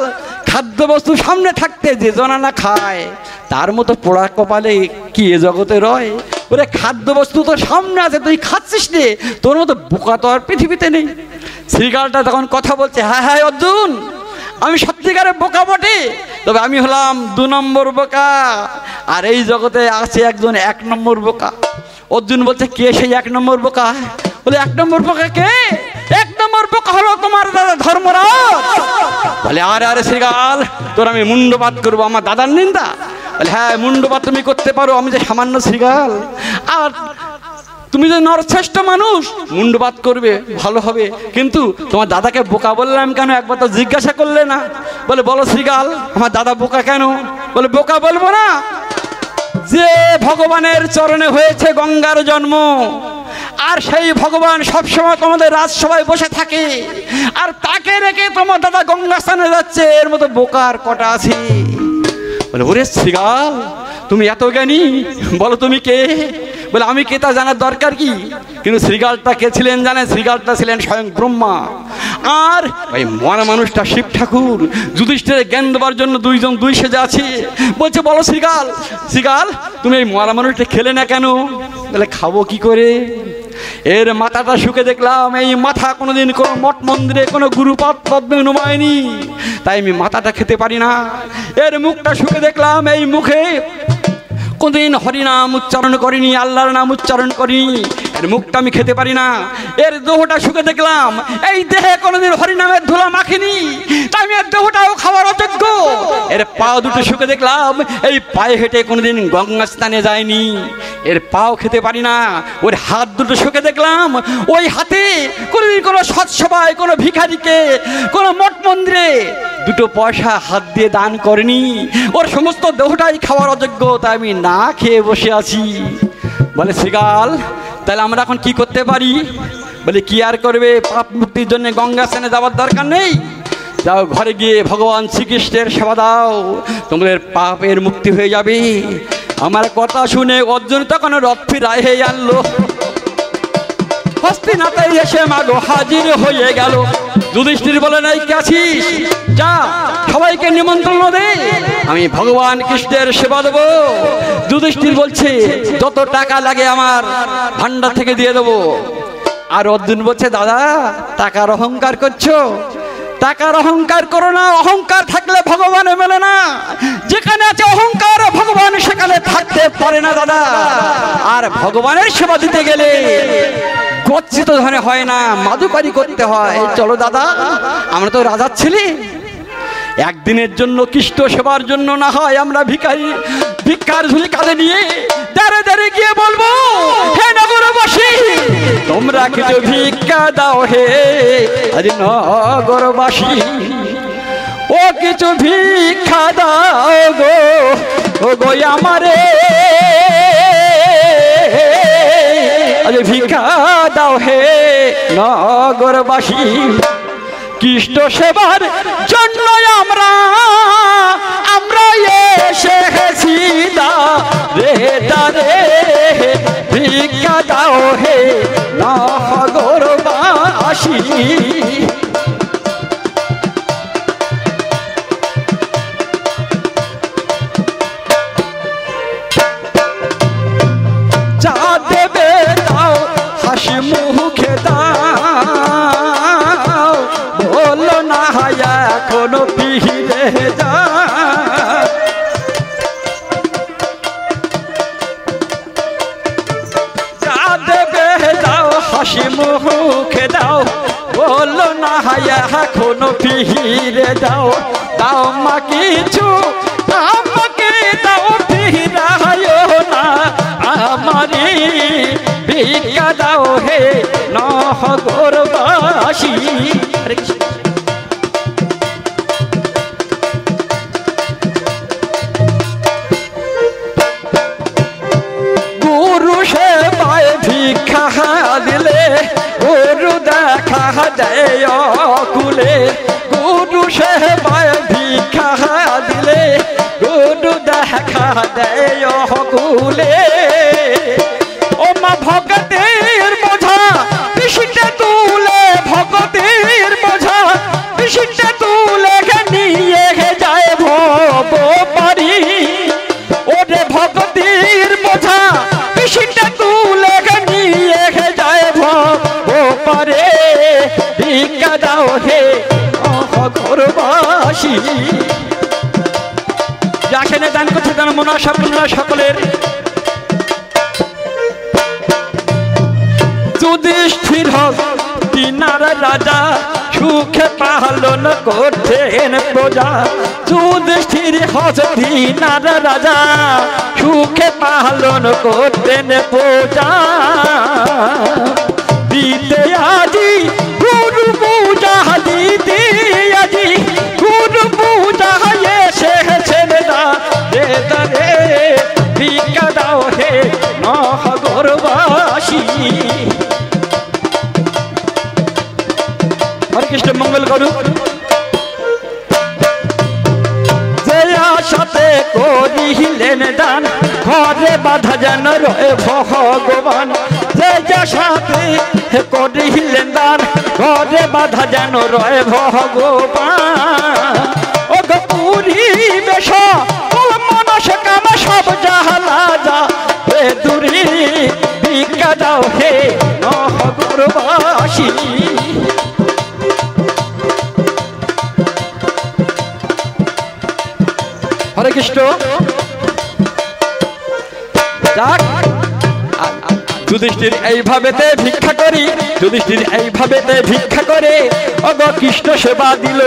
খাদ্য বস্তু সামনে থাকতে যে জনা না খায়, তার মতো পোড়া কপালে কি এ জগতে রয়। ওরে খাদ্য বস্তু তো সামনে আছে, তুই খাচ্ছিস নে, তোর মতো বোকা তো আর পৃথিবীতে নেই। শৃগালটা তখন কথা বলছে, হ্যাঁ হ্যাঁ অর্জুন, আমি সত্যিকারের বোকা বটে, তবে আমি হলাম 2 নম্বর বোকা, আর এই জগতে আছে একজন 1 নম্বর বোকা। অর্জুন বলছে, কে সেই 1 নম্বর বোকা? বলে 1 নম্বর বোকা কে? 1 নম্বর বোকা হলো তোমার দাদা ধর্মরাজ। বলে আরে আরে শৃগাল, তোর আমি মুন্ডপাত করবো, আমার দাদার নিন্দা? বলে হ্যাঁ, মুন্ডপাত তুমি করতে পারো, আমি যে সামান্য শৃগাল, আর তুমি যে নরশ্রেষ্ঠ মানুষ, মুন্ডপাত করবে ভালো হবে, কিন্তু তোমার দাদাকে বোকা বললাম কেন, একবার তো জিজ্ঞাসা করলে না? বলে বলো শৃগাল, আমার দাদা বোকা কেন? বলে বোকা বলবো না, যে ভগবানের চরণে হয়েছে গঙ্গার জন্ম, আর সেই ভগবান সবসময় তোমাদের রাজসভায় বসে থাকে, আর তাকে রেখে তোমার দাদা গঙ্গা স্নানে যাচ্ছে, এর মতো বোকার কটা আছে? বলে ওরে শৃগাল, তুমি এত জ্ঞানী, বলো তুমি কে? বলে আমি কে তা জানার দরকার কি? কিন্তু শৃগালটা কে ছিলেন জানেন? শৃগালটা ছিলেন স্বয়ং ব্রহ্মা, আর ওই মরা মানুষটা শিব ঠাকুর। যুধিষ্ঠিরের জ্ঞান দেওয়ার জন্য 2 জন 2 সেজে আছে। বলছে বলো শৃগাল, শৃগাল তুমি এই মরা মানুষটা খেলে না কেন? বলে খাবো কি করে, এর মাথাটা শুকে দেখলাম, এই মাথা কোনোদিন কোনো মঠ মন্দিরে কোনো গুরুপাদ পদ্মে নুমায়নি, তাই আমি মাথাটা খেতে পারি না। এর মুখটা শুকে দেখলাম, এই মুখে কোনদিন হরিনাম উচ্চারণ করিনি, আল্লাহর নাম উচ্চারণ করিনি, এর মুখটা আমি খেতে পারি না। এর দেহটা শুকে দেখলাম, এই দেহে কোনোদিন হরিনামের ধুলা মাখিনি, তাই আমি এর দেহটাও খাওয়ার অযোগ্য। এর পা দুটো শুকে দেখলাম, এই পায়ে হেঁটে কোনোদিন গঙ্গা স্নানে যায়নি, এর পাও খেতে পারি না। ওর হাত দুটো শুকে দেখলাম, ওই হাতে কোনোদিন কোনো সৎসভায়, কোনো ভিখারিকে, কোনো মঠ মন্দিরে 2 পয়সা হাত দিয়ে দান করেনি। ওর সমস্ত দেহটাই খাওয়ার অযোগ্য, তাই আমি না খেয়ে বসে আছি। বলে শৃগাল, তাহলে আমরা এখন কি করতে পারি? বলে কি আর করবে, পাপ মুক্তির জন্য গঙ্গা স্নানে যাওয়ার দরকার নেই, যাও ঘরে গিয়ে ভগবান শ্রীকৃষ্ণের সেবা দাও, তোমাদের পাপের মুক্তি হয়ে যাবে। আমার কথা শুনে অর্জুন তখন রথ ফিরায় হয়ে আনলো, হস্তিনাথে এসে মাগো হাজির হয়ে গেল। যুধিষ্ঠির বলে, নাই কে আছিস, যা সবাইকে নিমন্ত্রণ দে, আমি ভগবান কৃষ্ণের সেবা দেবো। যুধিষ্ঠির বলছে, যত টাকা লাগে আমার ভান্ডার থেকে দিয়ে দেবো। আর অর্জুন বলছে, দাদা টাকার অহংকার করছো, টাকার অহংকার করো না, অহংকার থাকলে ভগবান মেলে না, যেখানে আছে অহংকার ভগবান সেখানে থাকতে পারে না দাদা। আর ভগবানের সেবা দিতে গেলে গচ্ছিত ধরে হয় না, মাদুকারি করতে হয়। চলো দাদা, আমরা তো রাজার ছেলে, একদিনের জন্য কৃষ্ণ সেবার জন্য না হয় আমরা ভিখারি, ভিক্ষার ঝুলি কাঁধে নিয়ে দাঁড়ে দাঁড়ে গিয়ে বলবো, হে নগরবাসী তোমরা কিছু ভিক্ষা দাও, হে আজ নগরবাসী ও কিছু ভিক্ষা দাও গো, ও গো আমারে আজ ভিক্ষা দাও হে নগরবাসী। কৃষ্ণ সেবার জন্য আমরা এসেছি রে দারে ভিক্ষা দাও হে নগরবাসী যা দেবে দাও হাসি মুখে দাও বলো না এখনো ফিরে যা যা দেবে দাও হাসি মুখে দাও বলো না এখনো ফিরে যাও দাও মা কিছু আমাকে দাও ফিরায়ো না আমারি ভিক্ষা দাও হে নগরবাসী গুরু সেবায় ভিক্ষা দিলে গুরু দেখা দেয় কুলে গুরু সেবায় ভিক্ষা দিলে গুরু দেখা দেয় কুলে ও মা ভগতের বোঝা পিছিয়ে তুলে ভগতের বোঝা পিছিয়ে তুলে নিয়ে যায় ভব পারি ওরে ভগতের বোঝা পিছিয়ে তুলে নিয়ে যায় ভব পারে ভিক্ষা দাও হে নগরবাসী যাকে দান করছে তার মনস্কামনা সকলের যুধিষ্ঠির তিনার রাজা সুখে পালন করতেন প্রজা যুধিষ্ঠির তিনার রাজা সুখে পালন করতেন প্রজা দিতে আজি গুরু পূজা দিতে আজি গুরু পূজা এসেছেন রে রে ভিক্ষা দাও হে নগরবাসী হরে কৃষ্ণ মঙ্গল করুক যে আশাতে করিলেন দান ঘরে বাধা যেন রয়ে ভগবান যে আশাতে করিলেন দান ঘরে বাধা যেন রয়ে ভগবান ও গপুরি বেশ মনস কাম সব জাহালা যা হে দূরি ভিক্ষা দাও হে নগরবাসী হরে কৃষ্ণ যুধিষ্ঠির এইভাবেতে ভিক্ষা করি যুধিষ্ঠির এইভাবেতে ভিক্ষা করে অগ কৃষ্ণ সেবা দিল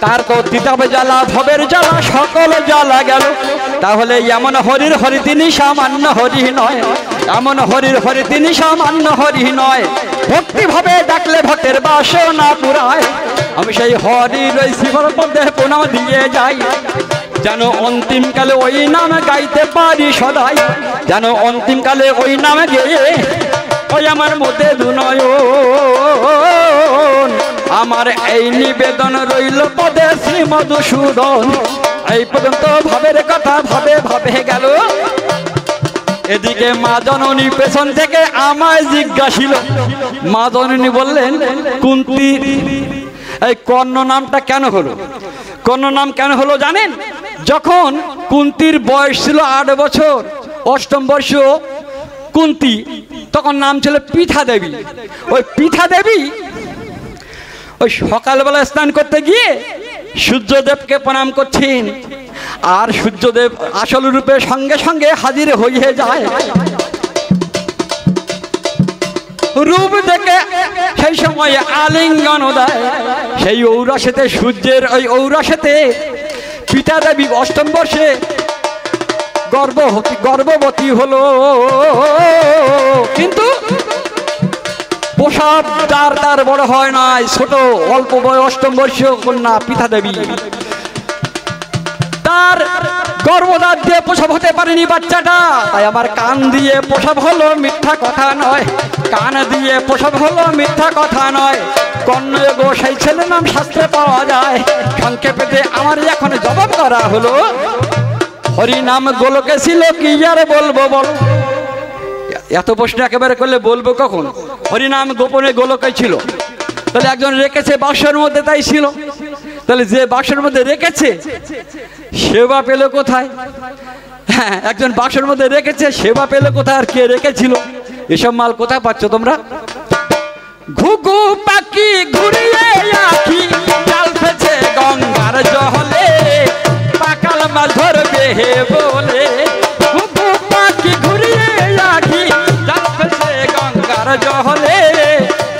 তার তো দিতাবে জ্বালা ভবের জ্বালা সকল জ্বালা গেল তাহলে এমন হরির হরি তিনি সামান্য হরি নয় এমন হরির হরি তিনি সামান্য হরি নয় ভক্তি ভাবে ডাকলে ভক্তের বাসনা পুরায় আমি সেই হরির ওই শিবর পদে প্রণাম দিয়ে যাই যেন অন্তিমকালে ওই নাম গাইতে পারি সদাই যেন অন্তিমকালে ওই নাম গেয়ে ওই আমার মধ্যে দুনয়ন আমার এই নিবেদন রইল পদে শ্রী মধুসূদন এই পর্যন্ত ভাবের কথা ভাবে ভাবে গেল এদিকে মা জননী পেছন থেকে আমায় জিজ্ঞাসিল মা জননী বললেন কুন্তী এই কর্ণ নামটা কেন হলো কর্ণ নাম কেন হলো জানেন যখন কুন্তির বয়স ছিল 8 বছর অষ্টম বর্ষ কুন্তি তখন নাম ছিল পিঠা দেবী ওই পিঠা দেবী ওই সকালবেলা স্নান করতে গিয়ে সূর্যদেবকে প্রণাম করছেন আর সূর্যদেব আসল রূপে সঙ্গে সঙ্গে হাজির হয়ে যায় রূপ দেখে সেই সময় আলিঙ্গন দেয় সেই ঔরাসেতে সূর্যের ওই ঔরাসেতে পিতা দেবী অষ্টম বর্ষে গর্ভবতী হলো কিন্তু প্রসাদ তার বড় হয় নাই ছোট অল্প বয়স অষ্টম বর্ষীয় কন্যা পিতা দেবী তার গর্ভদান দিয়ে প্রসব হতে পারেনি বাচ্চাটা, তাই আমার কান দিয়ে প্রসব হলো মিথ্যা কথা নয়, কান দিয়ে প্রসব হলো মিথ্যা কথা নয়। কর্ণয় গো সেই ছেলের নাম শাস্ত্রে পাওয়া যায়। সংক্ষেপে আমার এখন জবাব করা হলো, হরিনাম গোলকে ছিল কি আর বলবো বল। এত প্রশ্ন একেবারে করলে বলবো কখন? হরিনাম গোপনে গোলকে ছিল, তাহলে একজন রেখেছে বাক্সের মধ্যে, তাই ছিল। তাহলে যে বাক্সের মধ্যে রেখেছে সেবা পেল কোথায়? হ্যাঁ, একজন বাক্সের মধ্যে রেখেছে, সেবা পেল কোথায়? আর কে রেখেছিল? এসব মাল কোথায় পাচ্ছ তোমরা? ঘুঘু পাখি ঘুরিয়ে আখি জাল ফেছে গঙ্গার জলে, পাকাল মাছ ধরবে হে বলে। ঘুঘু পাখি ঘুরিয়ে আখি জাল ফেছে গঙ্গার জলে,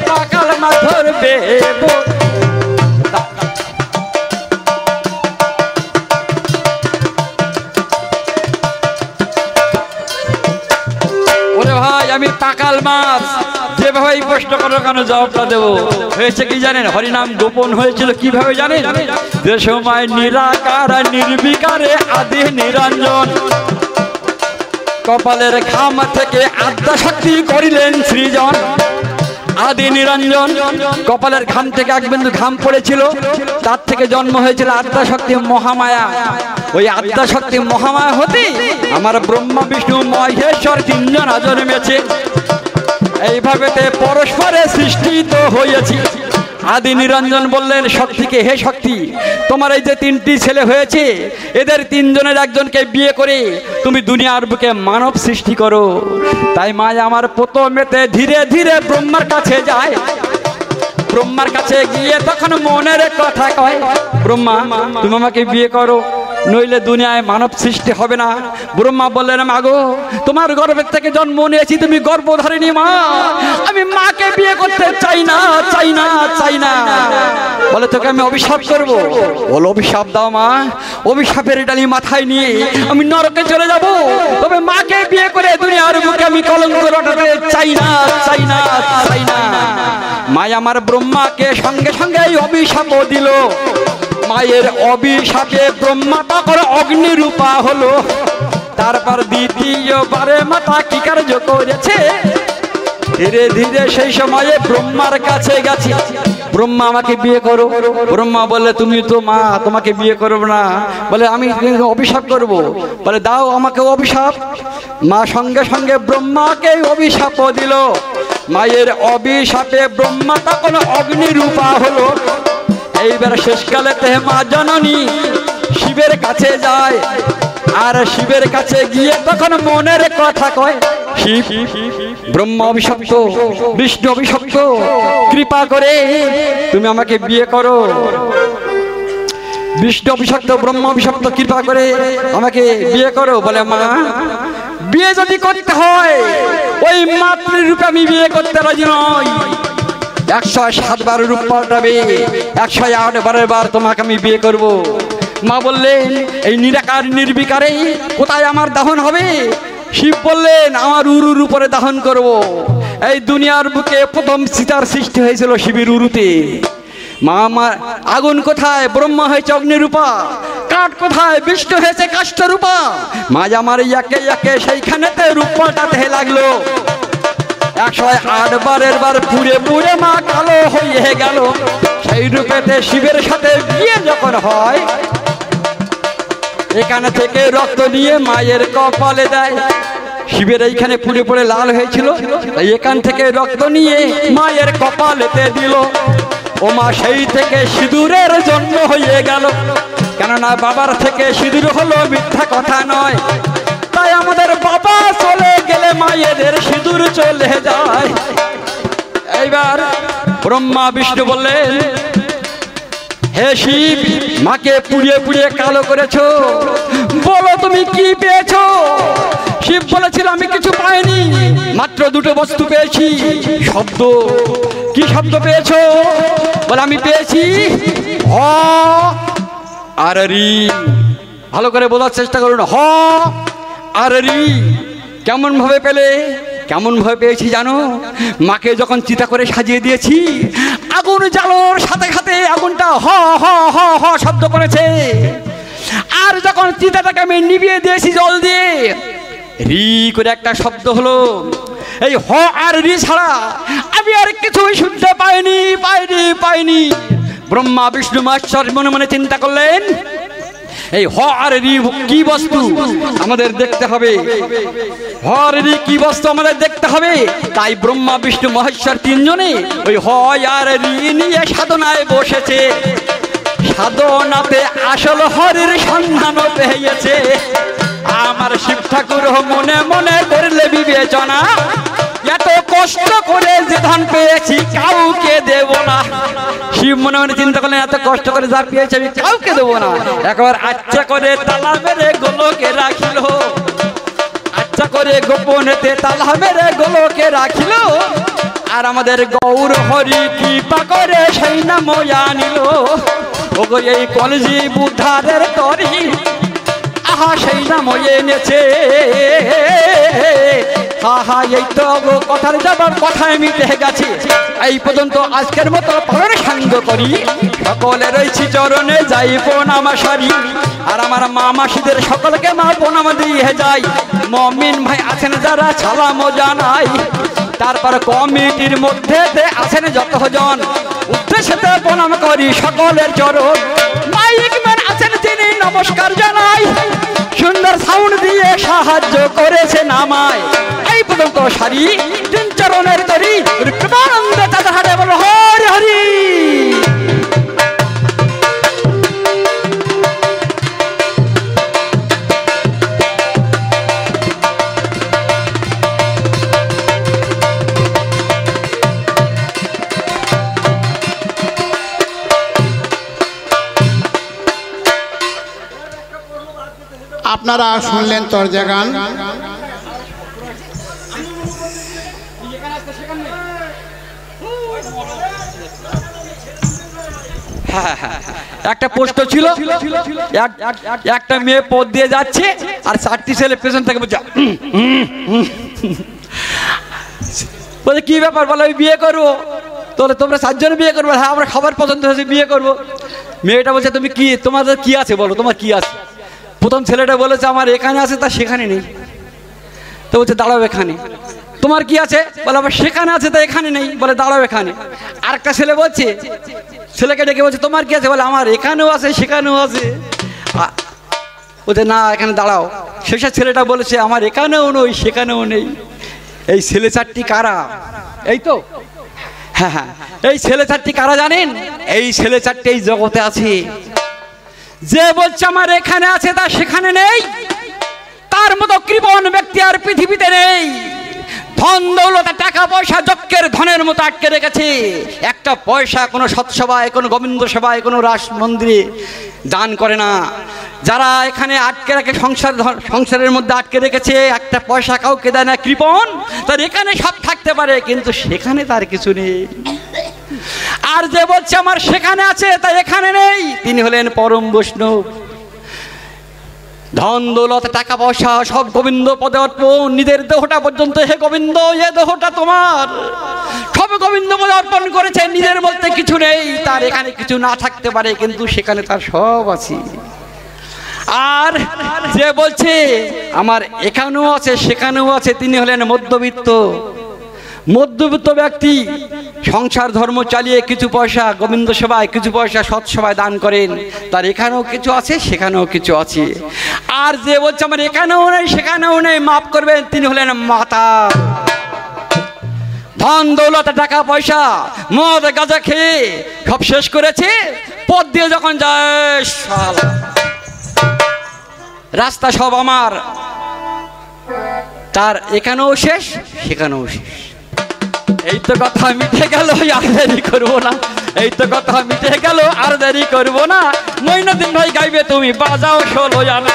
পাকাল মাছ ধরবে বলে। আমি পাকাল মাছ, যেভাবে প্রশ্ন করো কেন জবাবটা দেবো। হয়েছে কি জানেন? হরিনাম গোপন হয়েছিল কিভাবে জানেন? যে সময় নিরাকার নির্বিকারে আদি নিরঞ্জন কপালের ঘাম থেকে আদ্যা শক্তি করিলেন সৃজন। আদি নিরঞ্জন কপালের ঘাম থেকে এক বিন্দু ঘাম পড়েছিল, তার থেকে জন্ম হয়েছিল আদ্যা শক্তি মহামায়া। ওই আদ্যা শক্তি মহামায়া হতে আমার ব্রহ্মা বিষ্ণু মহেশ্বর তিনজন জন্মেছে। এইভাবে পরস্পরে সৃষ্টি তো হয়েছি। আদি নিরঞ্জন বললেন শক্তিকে, হে শক্তি, তোমার এই যে তিনটি ছেলে হয়েছে, এদের তিনজনের একজনকে বিয়ে করে তুমি দুনিয়ার বুকে মানব সৃষ্টি করো। তাই মা আমার প্রথমেতে ধীরে ধীরে ব্রহ্মার কাছে যায়। ব্রহ্মার কাছে গিয়ে তখন মনের কথা কয়, ব্রহ্মা তুমি আমাকে বিয়ে করো, নইলে দুনিয়ায় মানব সৃষ্টি হবে না। ব্রহ্মা বললেন, মাগো তোমার গর্ভের থেকে জন্ম নিয়েছি, তুমি গর্ভধারিণী মা, আমি মাকে বিয়ে করতে চাই না, চাই না, চাই না। বলে তোকে আমি অভিশাপ করব। বলো অভিশাপ দাও মা, অভিশাপের ডালি মাথায় নিয়ে আমি নরকে চলে যাব, তবে মাকে বিয়ে করে দুনিয়ার বুকে আমি কলঙ্ক রটাতে চাই না, চাই না, চাই না। মা আমার ব্রহ্মাকে সঙ্গে সঙ্গে অভিশাপ দিল। মায়ের অভিশাপে ব্রহ্মা তখন অগ্নিরূপা হলো। তারপর দ্বিতীয়বারে মাতা কি কার্য করেছে? ধীরে ধীরে সেই সময়ে ব্রহ্মার কাছে গেছে, ব্রহ্মা আমাকে বিয়ে করো। ব্রহ্মা বলে তুমি তো মা, তোমাকে বিয়ে করব না। বলে আমি অভিশাপ করব। বলে দাও আমাকে অভিশাপ। মা সঙ্গে সঙ্গে ব্রহ্মাকে অভিশাপ দিল। মায়ের অভিশাপে ব্রহ্মা তখন অগ্নিরূপা হলো। এইবার শেষকালেতে মা জননী শিবের কাছে যায়, আর শিবের কাছে গিয়ে তখন মনের কথা কয়, শিব ব্রহ্মা অভিশপ্ত, বিষ্ণু অভিশপ্ত, কৃপা করে তুমি আমাকে বিয়ে করো। বিষ্ণু অভিশপ্ত, ব্রহ্মা অভিশপ্ত, কৃপা করে আমাকে বিয়ে করো। বলে মা বিয়ে যদি করতে হয় ওই মাতৃরূপে আমি বিয়ে করতে রাজি নই। 107 বার রূপ পাল্টাবে, 108 বারের বার তোমাকে আমি বিয়ে করব। মা বললেন এই নিরাকার নির্বিকারে কোথায় আমার দাহন হবে? শিব বললেন আমার উরুর উপরে দাহন করব। এই দুনিয়ার বুকে প্রথম সীতার সৃষ্টি হয়েছিল শিবের উরুতে। মা আমার আগুন কোথায়? ব্রহ্মা হয়েছে অগ্নিরূপা। কাঠ কোথায়? বিষ্ণু হয়েছে কাষ্ঠরূপা। মা আমার একে একে সেইখানেতে রূপ পাল্টাতে লাগলো। 108 বারের বার পুড়ে পুড়ে মা কালো হয়ে গেল। সেই রূপেতে শিবের সাথে বিয়ে যখন হয়, এখানে থেকে রক্ত নিয়ে মায়ের কপালে দেয়। শিবের এইখানে পুড়ে পুড়ে লাল হয়েছিল, এখান থেকে রক্ত নিয়ে মায়ের কপালেতে দিল। ও মা সেই থেকে সিঁদুরের জন্ম হয়ে গেল। কেননা বাবার থেকে সিঁদুর হলো মিথ্যা কথা নয়। তাই আমাদের বাবা চলে গেলে মায়েদের সিঁদুর চলে যায়। এইবার ব্রহ্মা বিষ্ণু বললেন, হে শিব, মাকে পুড়িয়ে পুড়িয়ে কালো করেছো, বলো তুমি কি পেয়েছো? শিব বলেছিল আমি কিছু পাইনি, মাত্র দুটো বস্তু পেয়েছি। শব্দ। কি শব্দ পেয়েছো? বলে আমি পেয়েছি হ আর রি। ভালো করে বোঝার চেষ্টা করুন, হ আর রি। কেমন ভাবে পেলে? কেমন ভাবে পেয়েছি জানো? মাকে যখন চিতা করে সাজিয়ে দিয়েছি, আগুন জ্বালোর সাথে সাথে আগুনটা হ হ হ হ শব্দ করেছে। আর যখন চিতাটাকে আমি নিভিয়ে দিয়েছি জল দিয়ে, রি করে একটা শব্দ হলো। এই হ আর রি ছাড়া আমি আর কিছুই শুনতে পাইনি। ব্রহ্মা বিষ্ণু মহেশ্বর মনে মনে চিন্তা করলেন, এই হ আর রি কি বস্তু আমাদের দেখতে হবে, হ আর রি কি বস্তু আমাদের দেখতে হবে। তাই ব্রহ্মা বিষ্ণু মহেশ্বর তিনজনে ওই হ আর রি নিয়ে সাধনায় বসেছে। সাধনাতে আসল হরির সন্ধান পেয়েছে। আমার শিব ঠাকুর মনে মনে করলে বিবেচনা, এত কষ্ট করে যে ধন পেয়েছি কাউকে দেব না। শিব মনে মনে চিন্তা করলেন, এত কষ্ট করে যা পেয়েছি আমি কাউকে দেবো না। একবার আচ্ছা করে তালা মেরে গোলকে রাখিল, আচ্ছা করে গোপনেতে তালা মেরে গোলকে রাখিল। আর আমাদের গৌর হরি কৃপা করে সেই নাম আনিল। ওগো এই কলজি বুদ্ধারের তরি, আহা সেই নাম এনেছে। হা হা, এই তো কথার যাবার কথায় মিটে গেছে। এই পর্যন্ত আজকের মতো পরের সাঙ্গ করি, সকলে রয়েছি চরণে যাই প্রণাম সারি। আর আমার মা মাসিদের সকলকে মা প্রণাম দিয়ে যাই। মমিন ভাই আছেন যারা সালামও জানাই। তারপর কমিটির মধ্যে আছেন যতজন, উদ্দেশ্যে প্রণাম করি সকলের চরণ। মাইক ম্যান আছেন যিনি নমস্কার জানাই, সুন্দর সাউন্ড দিয়ে সাহায্য করেছেন আমায়। এই পর্যন্ত সারি তিন চরণের তরি কৃপানন্দ চাঁদা হারে বল হরি হরি। আপনারা শুনলেন তরজা গান। একটা পোস্ট ছিল, একটা মেয়ে পথ দিয়ে যাচ্ছে আর 4টি ছেলে পেছন থেকে বলছে, বলে কি ব্যাপার, বলে আমি বিয়ে করবো। তাহলে তোমরা 4 জন বিয়ে করবো? হ্যাঁ, আমরা খাবার পছন্দ হয়েছে, বিয়ে করবো। মেয়েটা বলছে, তুমি কি, তোমাদের কি আছে বলো, তোমার কি আছে? প্রথম ছেলেটা বলেছে, আমার এখানে আছে তা সেখানে নেই। তো বলছে, দাঁড়াও এখানে। তোমার কি আছে? বলে, আমার সেখানে আছে তা এখানে নেই। বলে, দাঁড়াও এখানে। আরেকটা ছেলে বলছে, ছেলেকে ডেকে বলছে, তোমার কি আছে? বলে, আমার এখানেও আছে সেখানেও আছে। বলছে, না এখানে দাঁড়াও। শেষের ছেলেটা বলেছে, আমার এখানেও নই সেখানেও নেই। এই ছেলে 4টি কারা? এই তো, হ্যাঁ হ্যাঁ, এই ছেলে 4টি কারা জানেন? এই ছেলে 4টি এই জগতে আছে। যে বলছে আমার এখানে আছে তা সেখানে নেই, তার মতো কৃপণ ব্যক্তি আর পৃথিবীতে নেই। ধন দৌলত টাকা পয়সা যজ্ঞের ধনের মতো আটকে রেখেছে। একটা পয়সা কোনো সৎসভায়, কোনো গোবিন্দ সভায়, কোনো রাস মন্দিরে দান করে না। যারা এখানে আটকে রাখে, সংসারের মধ্যে আটকে রেখেছে, একটা পয়সা কাউকে দেয় না, কৃপণ। তার এখানে সব থাকতে পারে কিন্তু সেখানে তার কিছু নেই। আর যে বলছে আমার সেখানে আছে তা এখানে নেই, তিনি হলেন পরম বৈষ্ণব। ধন দৌলত টাকা পয়সা সব গোবিন্দ পদে অর্পণ, নিজের দেহটা পর্যন্ত হে গোবিন্দ এ দেহটা তোমার, সব গোবিন্দ পদে অর্পণ করেছে। নিজের বলতে কিছু নেই, তার এখানে কিছু না থাকতে পারে কিন্তু সেখানে তার সব আছে। আর যে বলছে আমার এখানেও আছে সেখানেও আছে, তিনি হলেন মধ্যবিত্ত ব্যক্তি। সংসার ধর্ম চালিয়ে কিছু পয়সা গোবিন্দ সেবায়, কিছু পয়সা সৎ সেবায় দান করেন, তার এখানেও কিছু আছে সেখানেও কিছু আছে। আর যে বলছে আমার এখানেও নেই সেখানেও নেই, মাফ করবেন, তিনি হলেন মাতা। ধন দৌলত টাকা পয়সা মদ গাঁজা খেয়ে সব শেষ করেছে। পথ দিয়ে যখন যায় রাস্তা সব আমার, তার এখানেও শেষ সেখানেও শেষ। এই তো কথা মিটে গেল, আর দেরি করবো না। এই তো কথা মিটে গেল, আর দেরি করবো না। মঈনুদ্দিন ভাই গাইবে, তুমি বাজাও ষোলো জানা।